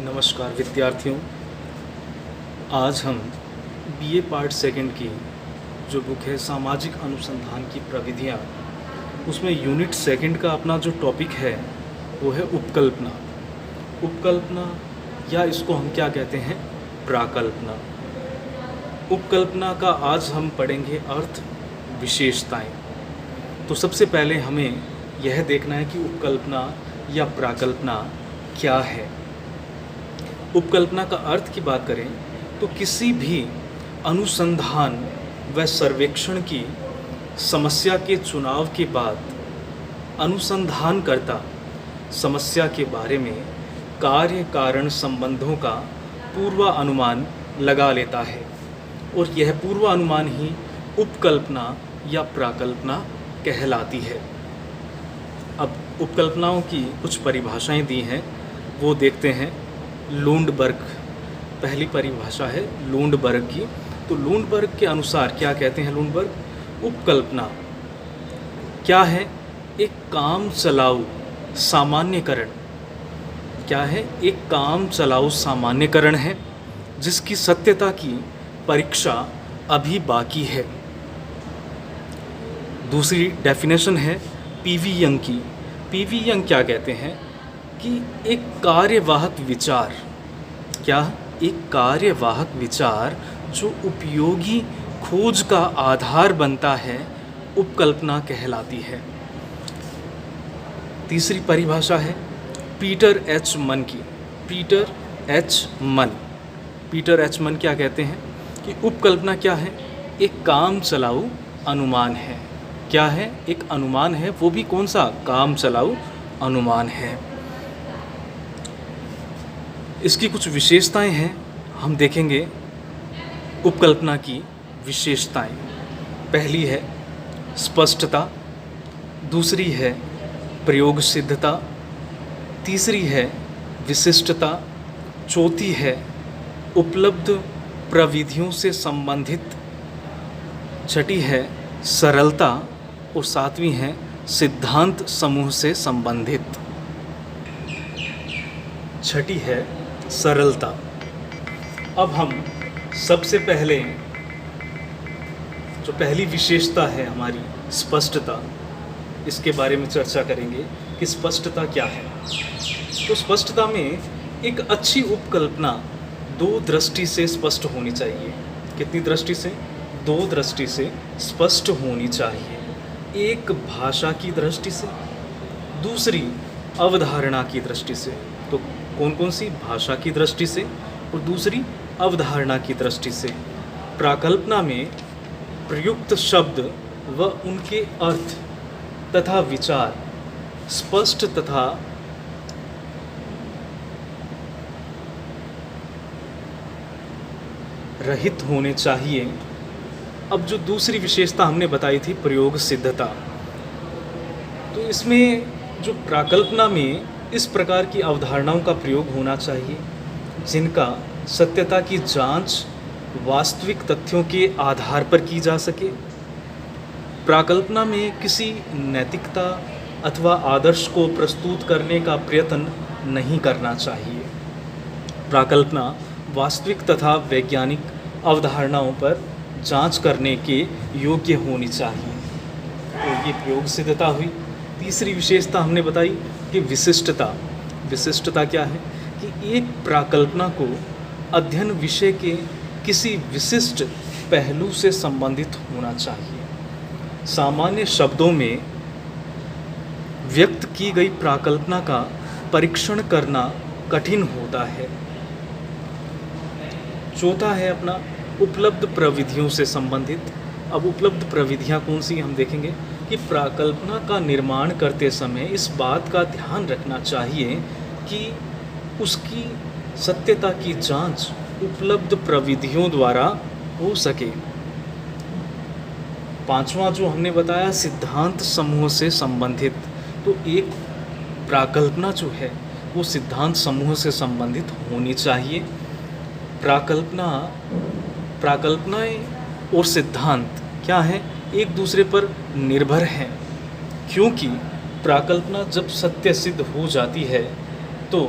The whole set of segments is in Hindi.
नमस्कार विद्यार्थियों। आज हम बीए पार्ट सेकंड की जो बुक है सामाजिक अनुसंधान की प्रविधियाँ, उसमें यूनिट सेकंड का अपना जो टॉपिक है वो है उपकल्पना। उपकल्पना या इसको हम क्या कहते हैं, प्राकल्पना। उपकल्पना का आज हम पढ़ेंगे अर्थ, विशेषताएं। तो सबसे पहले हमें यह देखना है कि उपकल्पना या प्राकल्पना क्या है। उपकल्पना का अर्थ की बात करें तो किसी भी अनुसंधान व सर्वेक्षण की समस्या के चुनाव के बाद अनुसंधानकर्ता समस्या के बारे में कार्य कारण संबंधों का पूर्वानुमान लगा लेता है और यह पूर्वानुमान ही उपकल्पना या प्राकल्पना कहलाती है। अब उपकल्पनाओं की कुछ परिभाषाएं दी हैं, वो देखते हैं। लुंडबर्ग पहली परिभाषा है लुंडबर्ग की। तो लुंडबर्ग के अनुसार क्या कहते हैं लुंडबर्ग, उपकल्पना क्या है, एक काम चलाऊ सामान्यकरण। क्या है, एक काम चलाऊ सामान्यकरण है जिसकी सत्यता की परीक्षा अभी बाकी है। दूसरी डेफिनेशन है पीवी यंग की। पीवी यंग क्या कहते हैं कि एक कार्यवाहक विचार, क्या, एक कार्यवाहक विचार जो उपयोगी खोज का आधार बनता है, उपकल्पना कहलाती है। तीसरी परिभाषा है पीटर एच मन की। पीटर एच मन क्या कहते हैं कि उपकल्पना क्या है, एक काम चलाऊ अनुमान है। क्या है, एक अनुमान है, वो भी कौन सा, काम चलाऊ अनुमान है। इसकी कुछ विशेषताएं हैं, हम देखेंगे उपकल्पना की विशेषताएं। पहली है स्पष्टता, दूसरी है प्रयोग सिद्धता, तीसरी है विशिष्टता, चौथी है उपलब्ध प्रविधियों से संबंधित, छठी है सरलता और सातवीं है सिद्धांत समूह से संबंधित। छठी है सरलता। अब हम सबसे पहले जो पहली विशेषता है हमारी स्पष्टता, इसके बारे में चर्चा करेंगे कि स्पष्टता क्या है। तो स्पष्टता में एक अच्छी उपकल्पना दो दृष्टि से स्पष्ट होनी चाहिए। कितनी दृष्टि से, दो दृष्टि से स्पष्ट होनी चाहिए। एक भाषा की दृष्टि से, दूसरी अवधारणा की दृष्टि से। तो कौन कौन सी, भाषा की दृष्टि से और दूसरी अवधारणा की दृष्टि से। प्राकल्पना में प्रयुक्त शब्द व उनके अर्थ तथा विचार स्पष्ट तथा रहित होने चाहिए। अब जो दूसरी विशेषता हमने बताई थी प्रयोग सिद्धता, तो इसमें जो प्राकल्पना में इस प्रकार की अवधारणाओं का प्रयोग होना चाहिए जिनका सत्यता की जांच वास्तविक तथ्यों के आधार पर की जा सके। प्राकल्पना में किसी नैतिकता अथवा आदर्श को प्रस्तुत करने का प्रयत्न नहीं करना चाहिए। प्राकल्पना वास्तविक तथा वैज्ञानिक अवधारणाओं पर जांच करने के योग्य होनी चाहिए। तो ये प्रयोग सिद्धता हुई। तीसरी विशेषता हमने बताई कि विशिष्टता। विशिष्टता क्या है कि एक प्राकल्पना को अध्ययन विषय के किसी विशिष्ट पहलू से संबंधित होना चाहिए। सामान्य शब्दों में व्यक्त की गई प्राकल्पना का परीक्षण करना कठिन होता है। चौथा है अपना उपलब्ध प्रविधियों से संबंधित। अब उपलब्ध प्रविधियां कौन सी हम देखेंगे कि प्राकल्पना का निर्माण करते समय इस बात का ध्यान रखना चाहिए कि उसकी सत्यता की जांच उपलब्ध प्रविधियों द्वारा हो सके। पांचवा जो हमने बताया सिद्धांत समूह से संबंधित। तो एक प्राकल्पना जो है वो सिद्धांत समूह से संबंधित होनी चाहिए। प्राकल्पनाएं और सिद्धांत क्या है, एक दूसरे पर निर्भर हैं, क्योंकि प्राकल्पना जब सत्य सिद्ध हो जाती है तो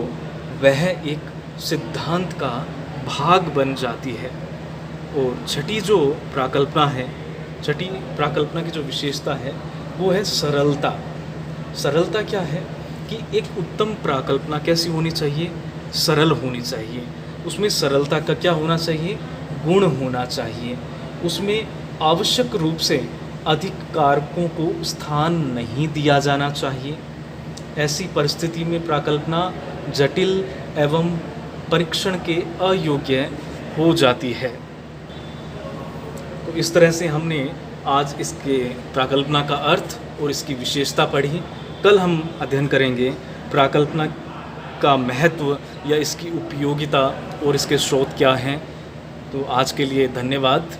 वह एक सिद्धांत का भाग बन जाती है। और छठी जो प्राकल्पना है, छठी प्राकल्पना की जो विशेषता है वो है सरलता। सरलता क्या है कि एक उत्तम प्राकल्पना कैसी होनी चाहिए? सरल होनी चाहिए। उसमें सरलता का क्या होना चाहिए? गुण होना चाहिए। उसमें आवश्यक रूप से अधिक कारकों को स्थान नहीं दिया जाना चाहिए। ऐसी परिस्थिति में प्राकल्पना जटिल एवं परीक्षण के अयोग्य हो जाती है। तो इस तरह से हमने आज इसके प्राकल्पना का अर्थ और इसकी विशेषता पढ़ी। कल हम अध्ययन करेंगे प्राकल्पना का महत्व या इसकी उपयोगिता और इसके स्रोत क्या हैं। तो आज के लिए धन्यवाद।